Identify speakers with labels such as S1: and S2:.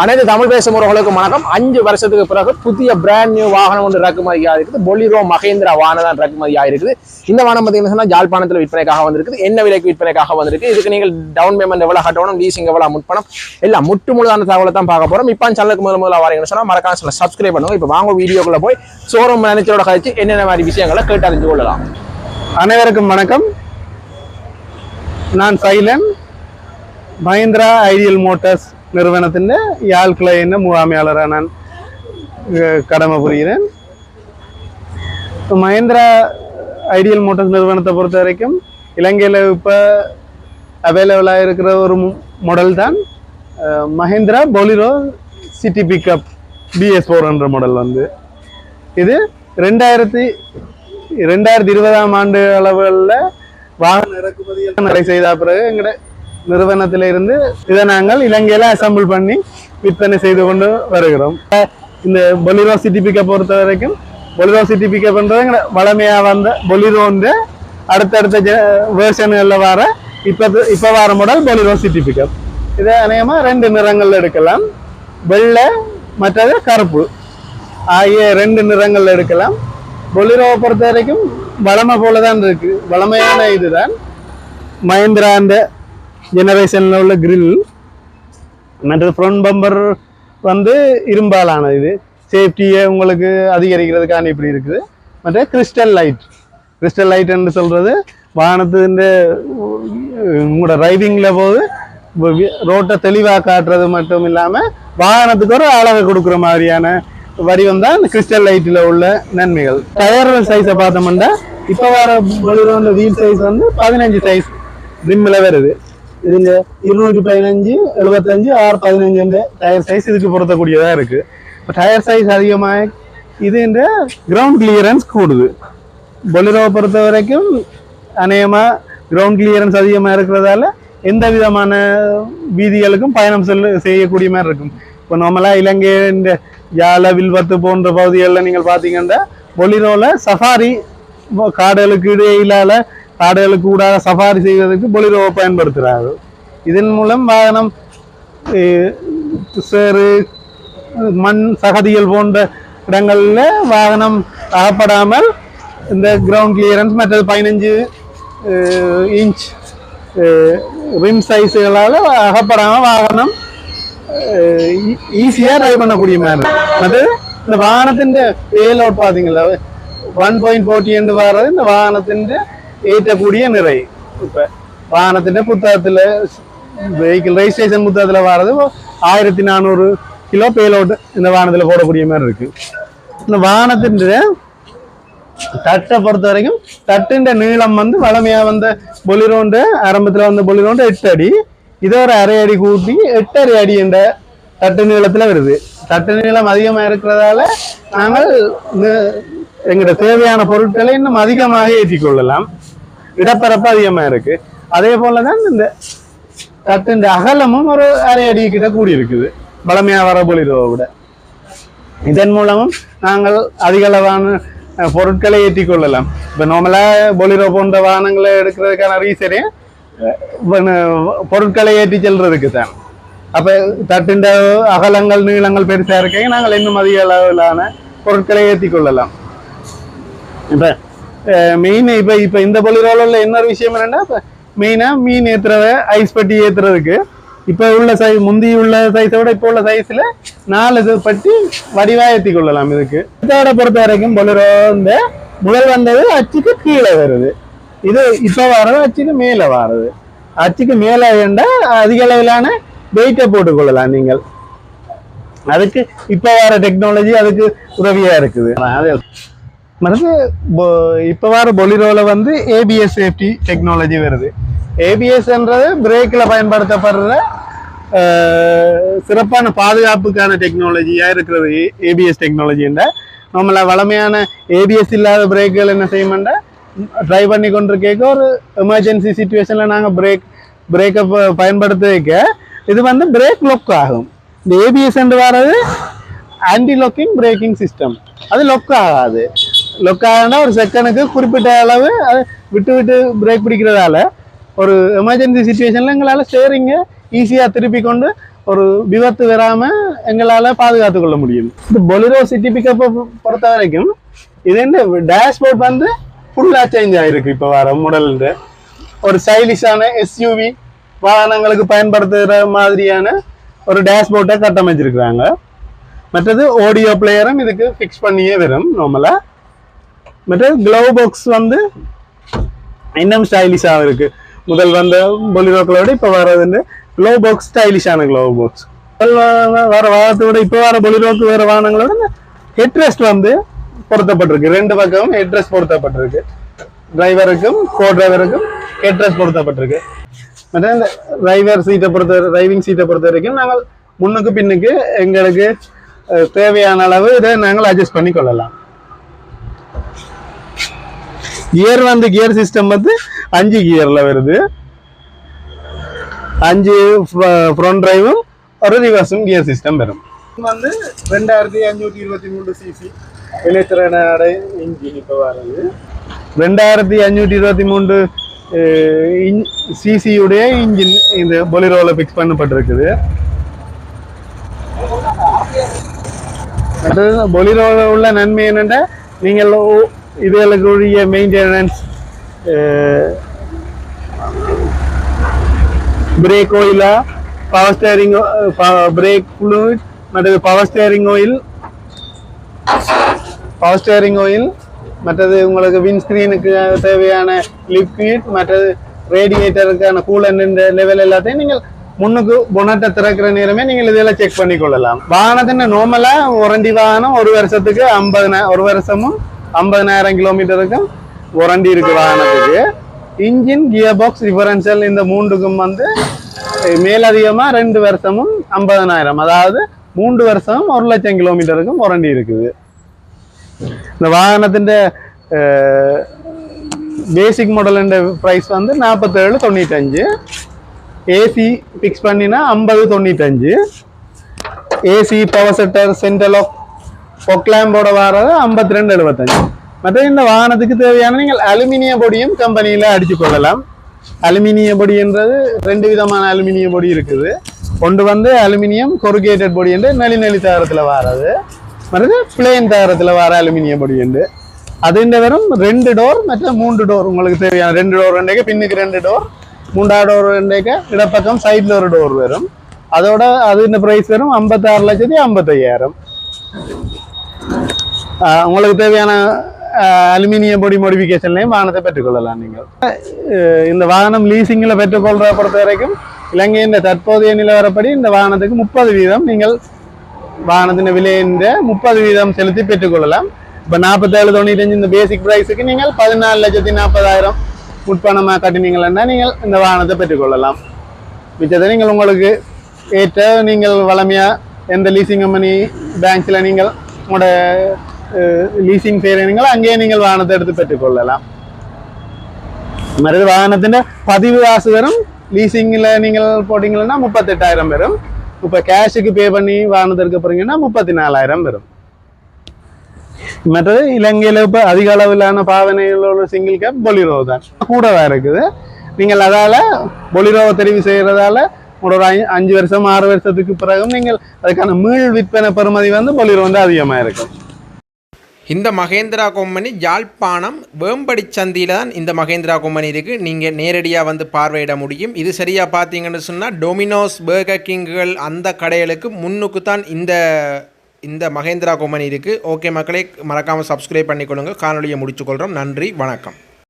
S1: அனைத்து தமிழ் பேசும் உறவுகளுக்கு வணக்கம். 5 வருஷத்துக்கு பிறகு புதிய பிராண்ட் நியூ வாகனம் ஒன்று இறக்குமதியாக இருக்குது. பொலிரோ மகேந்திரா வாகனம் தான் இறக்குமதியாக இருக்குது. இந்த வாகனம் பார்த்தீங்கன்னா யாழ்ப்பாணத்தில் விற்பனைக்காக வந்திருக்குது. என்ன விலைக்கு விற்பனைக்காக வந்திருக்கு, இதுக்கு நீங்கள் டவுன் பேமெண்ட் எவ்வளவு கட்டணும், லீசிங் எவ்வளவு முற்பணம், எல்லாம் முழுதான தகவலை தான் பார்க்க போறோம். இப்போ சேனலுக்கு முதல்ல வரீங்கன்னு சொன்னா மறக்காம சேனலை சப்ஸ்கிரைப் பண்ணுங்க. இப்போ வாங்க வீடியோக்குள்ள போய் ஷோரூம் மேனேஜரோட கழிச்சு என்னென்ன மாதிரி விஷயங்களை கேட்டு அறிந்து கொள்ளலாம்.
S2: அனைவருக்கும் வணக்கம். நான் சைலன், மஹிந்திரா ஐடியல் மோட்டார்ஸ் நிறுவனத்தின் யாழ் கிளையின் முகாமையாளராக நான் கடமை புரிகிறேன். மஹிந்திரா ஐடியல் மோட்டார்ஸ் நிறுவனத்தை பொறுத்த வரைக்கும் இலங்கையில் இப்போ அவைலபிளாக இருக்கிற ஒரு மாடல் தான் Mahindra Bolero city pickup BS4 என்ற மாடல். இது 2020ஆம் ஆண்டு அளவுகளில் வாகன இறக்குமதிகள் நடை செய்த பிறகு எங்கட நிறுவனத்திலிருந்து இதை நாங்கள் இலங்கையில அசம்பிள் பண்ணி விற்பனை செய்து கொண்டு வருகிறோம். இந்த பொலிரோ சிட்டி பிக்கப் பொறுத்த வரைக்கும் பொலிரோ சிட்டி பிக்கப்ன்றது வளமையா வந்த பொலிரோன்ற அடுத்தடுத்த வேர்ஷன்களில் வர இப்போ வர மாடல் பொலிரோ சிட்டி பிக்கப். இதை அநேகமாக 2 நிறங்கள்ல எடுக்கலாம். வெள்ளை மற்றது கருப்பு ஆகிய 2 நிறங்கள்ல எடுக்கலாம். பொலிரோவை பொறுத்த வரைக்கும் வளமை போல தான் இருக்கு. வளமையான இதுதான் மஹிந்திரா அந்த ஜெனரேஷன்ல உள்ள கிரில். மற்ற ஃப்ரண்ட் பம்பர் இரும்பாலான இது சேஃப்டியை உங்களுக்கு அதிகரிக்கிறதுக்கான இப்படி இருக்குது. மற்ற கிறிஸ்டல் லைட் என்று சொல்றது வாகனத்தின் உங்களோட ரைடிங்ல போது ரோட்டை தெளிவாக காட்டுறது மட்டும் இல்லாமல் வாகனத்துக்கு ஒரு அழகை கொடுக்குற மாதிரியான வடிவம் தான் கிறிஸ்டல் லைட்டில் உள்ள நன்மைகள். டயர் சைஸை பார்த்தோம்னா இப்போ வர பொலிரோட வீல் சைஸ் 15 சைஸ் ரிம்மில் வருது. இதுங்க 215, 75, 615 என்ற டயர் சைஸ் இதுக்கு பொருத்தக்கூடியதாக இருக்கு. இப்போ டயர் சைஸ் அதிகமாக இது இந்த கிரவுண்ட் கிளியரன்ஸ் கூடுது. பொலிரோவை பொறுத்த வரைக்கும் அநேகமாக கிரவுண்ட் கிளியரன்ஸ் அதிகமாக இருக்கிறதால எந்த விதமான வீதிகளுக்கும் பயணம் செய்யக்கூடிய மாதிரி இருக்கும். இப்போ நார்மலாக இலங்கை இந்த யாழ வில்வத்து போன்ற பகுதிகளில் நீங்கள் பார்த்தீங்கன்னா பொலிரோவில் சஃபாரி காடுகளுக்கு இடையிலால காடுகளுக்கு கூட சஃபாரி செய்வதற்கு பொலிரோவை பயன்படுத்துகிறார்கள். இதன் மூலம் வாகனம் சேறு மண் சகதிகள் போன்ற இடங்களில் வாகனம் அகப்படாமல் இந்த கிரவுண்ட் கிளியரன்ஸ் மற்றது 15 இன்ச் ரிம் சைஸுகளால் அகப்படாமல் வாகனம் ஈஸியாக ட்ரைவ் பண்ணக்கூடிய மாதிரி. மற்றது இந்த வாகனத்தின் பேலோட் பார்த்தீங்களா 1.40 என்று வர்றது இந்த வாகனத்தின் ஏற்றக்கூடிய நிறை. இப்போ வாகனத்தின் புத்தகத்தில் வெஹிக்கிள் ரெஜிஸ்ட்ரேஷன் புத்தகத்தில் வர்றது 1400 கிலோ பேலோட் இந்த வாகனத்தில் போடக்கூடிய மாதிரி இருக்கு. இந்த வாகனத்தின் தட்டை பொறுத்த வரைக்கும் தட்டின் நீளம் வளமையாக பொலிரோண்ட ஆரம்பத்தில் பொலிரோண்ட 8 அடி. இதை ஒரு அரை அடி கூட்டி 8.5 அடி என்ற தட்டு நீளத்தில் வருது. தட்டு நீளம் அதிகமாக இருக்கிறதால நாங்கள் எங்களோட தேவையான பொருட்களை இன்னும் அதிகமாக ஏற்றிக்கொள்ளலாம். இடப்பரப்பு அதிகமாக இருக்கு. அதே போலதான் இந்த தட்டின் அகலமும் ஒரு அரை அடி கிட்ட கூடி இருக்குது பலமையா வர பொலிரோவை விட. இதன் மூலமும் நாங்கள் அதிக அளவான பொருட்களை ஏற்றிக்கொள்ளலாம். இப்போ நார்மலா பொலிரோ போன்ற வாகனங்களை எடுக்கிறதுக்கான ரீசனே பொருட்களை ஏற்றி செல்றதுக்கு தான். அப்ப தட்டின் அகலங்கள் நீளங்கள் பெருசா இருக்க நாங்கள் இன்னும் அதிக அளவிலான பொருட்களை ஏற்றி கொள்ளலாம். இப்ப மெயின் இப்ப இந்த பொலிரோல இன்னொரு விஷயம் என்னன்னா, இப்ப மெயினா மீன் ஏத்துறத ஐஸ் பட்டி ஏத்துறதுக்கு இப்ப உள்ள சைஸ் முந்தி உள்ள சைஸை விட இப்ப உள்ள சைஸ்ல 4 பட்டி வடிவா ஏற்றி கொள்ளலாம். இதுக்கு இதோட பொறுத்த வரைக்கும் பொலிரோ இந்த முதல் வந்தது அச்சுக்கு கீழே வருது. இது இப்ப வர்றது அச்சுக்கு மேல வர்றது. அச்சுக்கு மேல வேண்டா அதிக அளவிலான வெயிட்டை போட்டுக்கொள்ளலாம் நீங்கள். அதுக்கு இப்ப வர டெக்னாலஜி அதுக்கு உதவியா இருக்குது. மற்றது இப்போ வர பொலிரோல ABS சேஃப்டி டெக்னாலஜி வருது. ABSன்றது பிரேக்கில் பயன்படுத்தப்படுற சிறப்பான பாதுகாப்புக்கான டெக்னாலஜியா இருக்கிறது ABS டெக்னாலஜின்ற. நம்மள வளமையான ABS இல்லாத பிரேக்குகள் என்ன செய்யணும்னா ட்ரைவ் பண்ணி கொண்டிருக்க ஒரு எமர்ஜென்சி சுச்சுவேஷன்ல நாங்கள் பிரேக்கை பயன்படுத்த வைக்க இது பிரேக் லொக் ஆகும். இந்த ABS வர்றது ஆன்டி லாக்கிங் பிரேக்கிங் சிஸ்டம். அது லொக் ஆகாது. லொக் ஆகுனா ஒரு செகண்டுக்கு குறிப்பிட்ட அளவு அது விட்டு விட்டு பிரேக் பிடிக்கிறதால ஒரு எமர்ஜென்சி சுச்சுவேஷன்ல எங்களால் ஸ்டேரிங்கை ஈஸியாக திருப்பி கொண்டு ஒரு விபத்து வராமல் எங்களால் பாதுகாத்து கொள்ள முடியும். இந்த பொலிரோ சிட்டி பிக்கப்பை பொறுத்த வரைக்கும் இது என்ன டேஷ்போர்ட் வந்து ஃபுல்லாக சேஞ்ச் ஆகிருக்கு. இப்போ வர மாடல்ன்ற ஒரு ஸ்டைலிஷான எஸ்யூவி வாகனங்களுக்கு பயன்படுத்துகிற மாதிரியான ஒரு டேஷ்போர்ட்டை கட்டமைச்சிருக்கிறாங்க. மற்றது ஆடியோ பிளேயரும் இதுக்கு ஃபிக்ஸ் பண்ணியே வரும் நார்மலாக. மற்றது க்ளவ் பாக்ஸ் வந்து இன்னும் ஸ்டைலிஷாக இருக்குது. முதல் வந்த பொலிரோக்களோட இப்போ வர்றது க்ளவ் பாக்ஸ் ஸ்டைலிஷான க்ளவ் பாக்ஸ். வர வாகனத்தோட இப்போ வர பொலிரோக்கு வேறு வாகனங்களோட ஹெட்ரெஸ்ட் வந்து பொருத்தப்பட்டிருக்கு. 2 பக்கமும் ஹெட்ரெஸ்ட் பொருத்தப்பட்டிருக்கு. டிரைவருக்கும் கோ டிரைவருக்கும் ஹெட்ரெஸ்ட் பொருத்தப்பட்டிருக்கு. மற்ற இந்த டிரைவிங் சீட்டை பொறுத்த வரைக்கும் நாங்கள் முன்னுக்கு பின்னுக்கு எங்களுக்கு தேவையான அளவு இதை நாங்கள் அட்ஜஸ்ட் பண்ணி கொள்ளலாம். கியர் சிஸ்டம் வந்து 5 கியர்ல வருது. 5 ஃப்ரண்ட் டிரைவும் ஒரு ரிவர்ஸும் கியர் சிஸ்டம் வரும். வந்து 2523 சிசி இலத்திரனடை இன்ஜின் இப்போ வருது. 2523 சிசியுடைய இன்ஜின் இந்த பொலிரோவில் ஃபிக்ஸ் பண்ணப்பட்டிருக்குது. பொலிரோவில் உள்ள நன்மை என்னென்னா நீங்கள் இதுகளுக்குரிய மெயின்டெனன்ஸ், பிரேக் ஆயிலா, பவர் ஸ்டேரிங், பிரேக் ஃப்ளூயிட், மற்றது பவர் ஸ்டேரிங் ஆயில், மற்றது உங்களுக்கு விண்ட்ஸ்கிரீனுக்கு தேவையான லிக்விட், மற்றது ரேடியேட்டருக்கான கூலண்ட் லெவல் எல்லாத்தையும் நீங்கள் முன்னுக்கு பொனட்டை திறக்கிற நேரமே நீங்கள் இதெல்லாம் செக் பண்ணி கொள்ளலாம். வாகனத்தின் நார்மலா வாரண்டி வாகனம் ஒரு வருஷத்துக்கு 50,000 கிலோமீட்டருக்கும் வாரண்டி இருக்கு வாகனத்துக்கு. இன்ஜின், கியர் பாக்ஸ், டிஃபரன்ஷியல் இந்த 3க்கும் வந்து மேலதிகமா 2 வருஷமும் 50,000, அதாவது 3 வருஷமும் 1,00,000 கிலோமீட்டருக்கும் வாரண்டி இருக்குது. இந்த வாகனத்தின் பேசிக் மாடல் பிரைஸ் வந்து 47,95. ஏசி ஃபிக்ஸ் பண்ணினா 50,95. ஏசி, பவர் செட்டர், சென்ட்ரல் ஆஃப் பொக்லாம்போட வர்றது 52,75. மற்ற இந்த வாகனத்துக்கு தேவையான நீங்கள் அலுமினிய பொடியும் கம்பெனியில் அடித்து கொள்ளலாம். அலுமினிய பொடின்றது 2 விதமான அலுமினிய பொடி இருக்குது. ஒன்று வந்து அலுமினியம் கொருகேட்டட் பொடி என்று நெளி தகரத்தில் வர்றது, மற்றது பிளேன் தகரத்தில் வர அலுமினிய பொடி என்று. அது இந்த வெறும் 2 டோர் மற்ற 3 டோர் உங்களுக்கு தேவையான 2 டோர் ரெண்டேக்க, பின்னுக்கு 2 டோர், 3ஆவது டோர் ரெண்டேக்க, இடப்பக்கம் சைடில் ஒரு டோர் வரும். அதோட அது இந்த ப்ரைஸ் வரும் 56,55,000. உங்களுக்கு தேவையான அலுமினிய பொடி மோடிஃபிகேஷன்லையும் வாகனத்தை பெற்றுக்கொள்ளலாம். நீங்கள் இந்த வாகனம் லீசிங்கில் பெற்றுக்கொள்றத பொறுத்த வரைக்கும் இலங்கையின் தற்போதைய நிலவரப்படி இந்த வாகனத்துக்கு 30% நீங்கள் வாகனத்தின் விலையின் 30% செலுத்தி பெற்றுக்கொள்ளலாம். இப்போ 47,95 இந்த பேசிக் ப்ரைஸுக்கு நீங்கள் 14,40,000 முற்பணமாக கட்டினீங்கன்னா நீங்கள் இந்த வாகனத்தை பெற்றுக்கொள்ளலாம். மிச்சத்தை நீங்கள் உங்களுக்கு ஏற்ற நீங்கள் வளமையாக எந்த லீசிங் கம்பெனி பேங்க்ஸில் நீங்கள் உங்களோட லீசிங் செய்கிறீங்களோ அங்கேயே நீங்கள் வாகனத்தை எடுத்து பெற்றுக்கொள்ளலாம். மறுபடி வாகனத்தின் பதிவு காசு வரும். லீசிங்கில் நீங்கள் போட்டிங்கன்னா 38,000 வரும். இப்போ கேஷுக்கு பே பண்ணி வாகனத்தை எடுக்க போகிறீங்கன்னா 34,000 வரும். மற்றது இலங்கையில் இப்போ அதிக அளவிலான பாவனையில் உள்ள சிங்கிள் கேப் பொலிரோ தான் கூடவா இருக்குது. நீங்கள் அதால் பொலிரோவை தெரிவு செய்கிறதால ஒரு 5 வருஷம் 6 வருஷத்துக்கு பிறகும் நீங்கள் அதுக்கான மீள் விற்பனை பெறுமதி வந்து பொலிரோ வந்து அதிகமாக இருக்கும்.
S1: இந்த மகேந்திரா கம்பெனி யாழ்ப்பாணம் வேம்படி சந்தியில் தான் இந்த மகேந்திரா கம்பெனி இருக்குது. நீங்கள் நேரடியாக வந்து பார்வையிட முடியும். இது சரியாக பார்த்தீங்கன்னு சொன்னால் டொமினோஸ், பர்கர் கிங்குகள் அந்த கடைகளுக்கு முன்னுக்கு தான் இந்த மகேந்திரா கம்பெனி இருக்குது. ஓகே மக்களே, மறக்காமல் சப்ஸ்கிரைப் பண்ணிக்கொள்ளுங்க. காணொலியை முடிச்சுக்கொள்கிறோம். நன்றி, வணக்கம்.